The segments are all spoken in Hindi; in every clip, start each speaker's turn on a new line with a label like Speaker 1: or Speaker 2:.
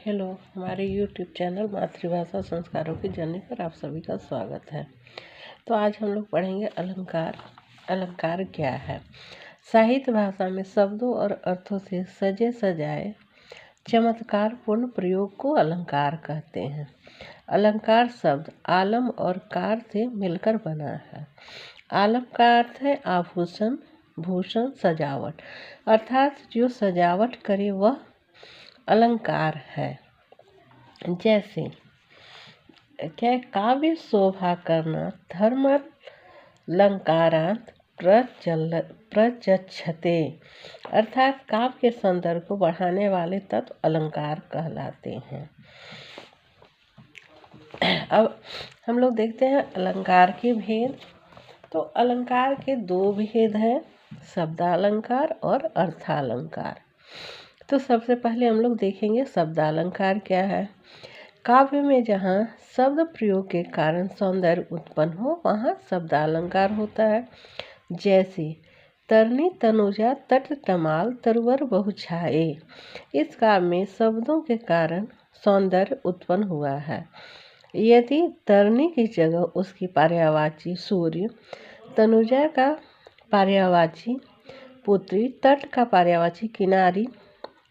Speaker 1: हेलो, हमारे YouTube चैनल मातृभाषा संस्कारों की जर्नी पर आप सभी का स्वागत है। तो आज हम लोग पढ़ेंगे अलंकार। अलंकार क्या है? साहित्य भाषा में शब्दों और अर्थों से सजे सजाए चमत्कारपूर्ण प्रयोग को अलंकार कहते हैं। अलंकार शब्द आलम और कार से मिलकर बना है। आलम का अर्थ है आभूषण, भूषण, सजावट, अर्थात जो सजावट करे वह अलंकार है। जैसे क्या काव्य शोभा करना धर्मालंकारांत प्रचक्षते, अर्थात काव्य के सौंदर्य को बढ़ाने वाले तत्व अलंकार कहलाते हैं। अब हम लोग देखते हैं अलंकार के भेद। तो अलंकार के दो भेद हैं, शब्दालंकार और अर्थालंकार। तो सबसे पहले हम लोग देखेंगे शब्दालंकार क्या है। काव्य में जहाँ शब्द प्रयोग के कारण सौंदर्य उत्पन्न हो वहाँ शब्दालंकार होता है। जैसे तरनी तनुजा तट तमाल तरवर बहु छाए, इस काव्य में शब्दों के कारण सौंदर्य उत्पन्न हुआ है। यदि तरनी की जगह उसकी पर्यायवाची सूर्य, तनुजा का पर्यायवाची पुत्री, तट का पर्यायवाची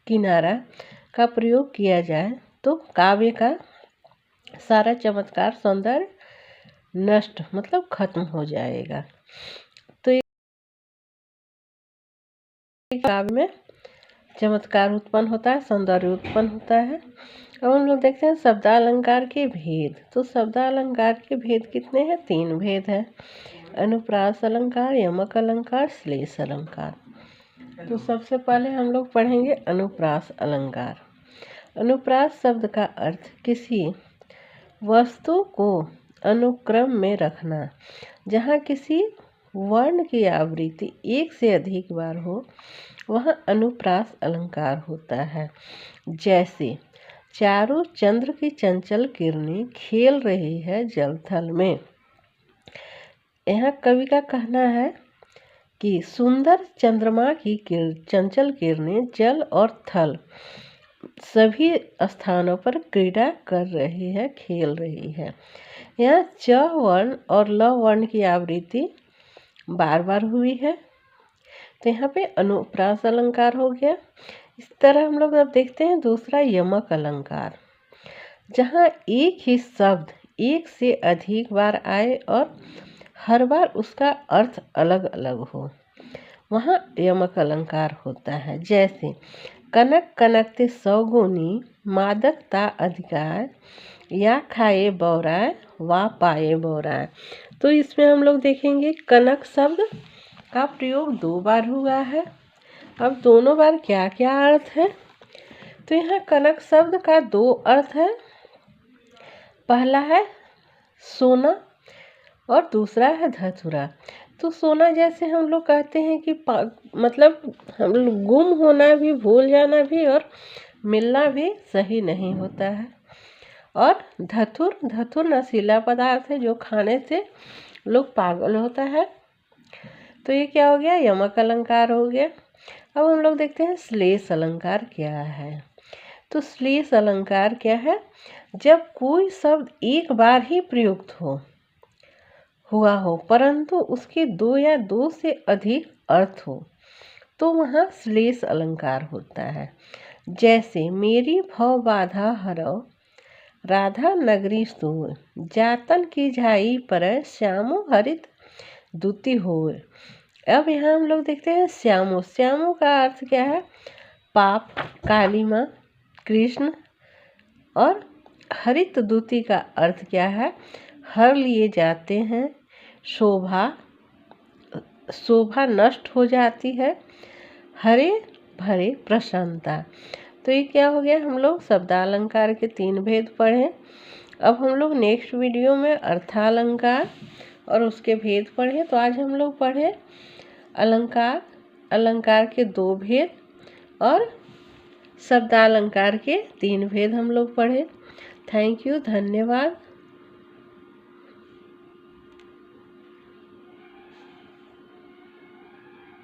Speaker 1: किनारा का प्रयोग किया जाए तो काव्य का सारा चमत्कार सौंदर्य नष्ट मतलब खत्म हो जाएगा। तो काव्य में चमत्कार उत्पन्न होता है, सौंदर्य उत्पन्न होता है। अब हम लोग देखते हैं शब्दालंकार के भेद। तो शब्दालंकार के भेद कितने हैं? 3 भेद हैं, अनुप्रास अलंकार, यमक अलंकार, श्लेष अलंकार। तो सबसे पहले हम लोग पढ़ेंगे अनुप्रास अलंकार। अनुप्रास शब्द का अर्थ किसी वस्तु को अनुक्रम में रखना। जहाँ किसी वर्ण की आवृत्ति एक से अधिक बार हो वह अनुप्रास अलंकार होता है। जैसे चारों चंद्र की चंचल किरणें खेल रही है जल थल में। यहाँ कवि का कहना है कि सुंदर चंद्रमा की चंचल किरणें जल और थल सभी स्थानों पर क्रीड़ा कर रही है, खेल रही है। यहाँ च वर्ण और ल वर्ण की आवृत्ति बार बार हुई है, तो यहाँ पे अनुप्रास अलंकार हो गया। इस तरह हम लोग अब देखते हैं दूसरा यमक अलंकार। जहाँ एक ही शब्द एक से अधिक बार आए और हर बार उसका अर्थ अलग अलग हो वहाँ यमक अलंकार होता है। जैसे कनक कनकते सौगुनी, मादक ता अधिकार, या खाए बौराए वा पाए बौराए। तो इसमें हम लोग देखेंगे कनक शब्द का प्रयोग 2 बार हुआ है। अब दोनों बार क्या क्या अर्थ है? तो यहाँ कनक शब्द का 2 अर्थ है। पहला है सोना और दूसरा है धतूरा। तो सोना जैसे हम लोग कहते हैं कि मतलब हम लोग गुम होना भी, भूल जाना भी और मिलना भी सही नहीं होता है। और धतुर नशीला पदार्थ है जो खाने से लोग पागल होता है। तो ये क्या हो गया? यमक अलंकार हो गया। अब हम लोग देखते हैं श्लेष अलंकार क्या है। तो श्लेष अलंकार क्या है? जब कोई शब्द एक बार ही प्रयुक्त हुआ हो परंतु उसके 2 या 2 से अधिक अर्थ हो तो वहाँ श्लेष अलंकार होता है। जैसे मेरी भव बाधा हरौ, राधा नगरी सोय, जातन की झाई पर श्यामो हरित दूती होय। अब यहाँ हम लोग देखते हैं श्यामो। श्यामो का अर्थ क्या है? पाप, काली माँ, कृष्ण। और हरित दूती का अर्थ क्या है? हर लिए जाते हैं, शोभा नष्ट हो जाती है, हरे भरे प्रसन्नता। तो ये क्या हो गया? हम लोग शब्दालंकार के 3 भेद पढ़े। अब हम लोग नेक्स्ट वीडियो में अर्थालंकार और उसके भेद पढ़े। तो आज हम लोग पढ़े अलंकार के 2 भेद और शब्दालंकार के 3 भेद हम लोग पढ़े। थैंक यू, धन्यवाद।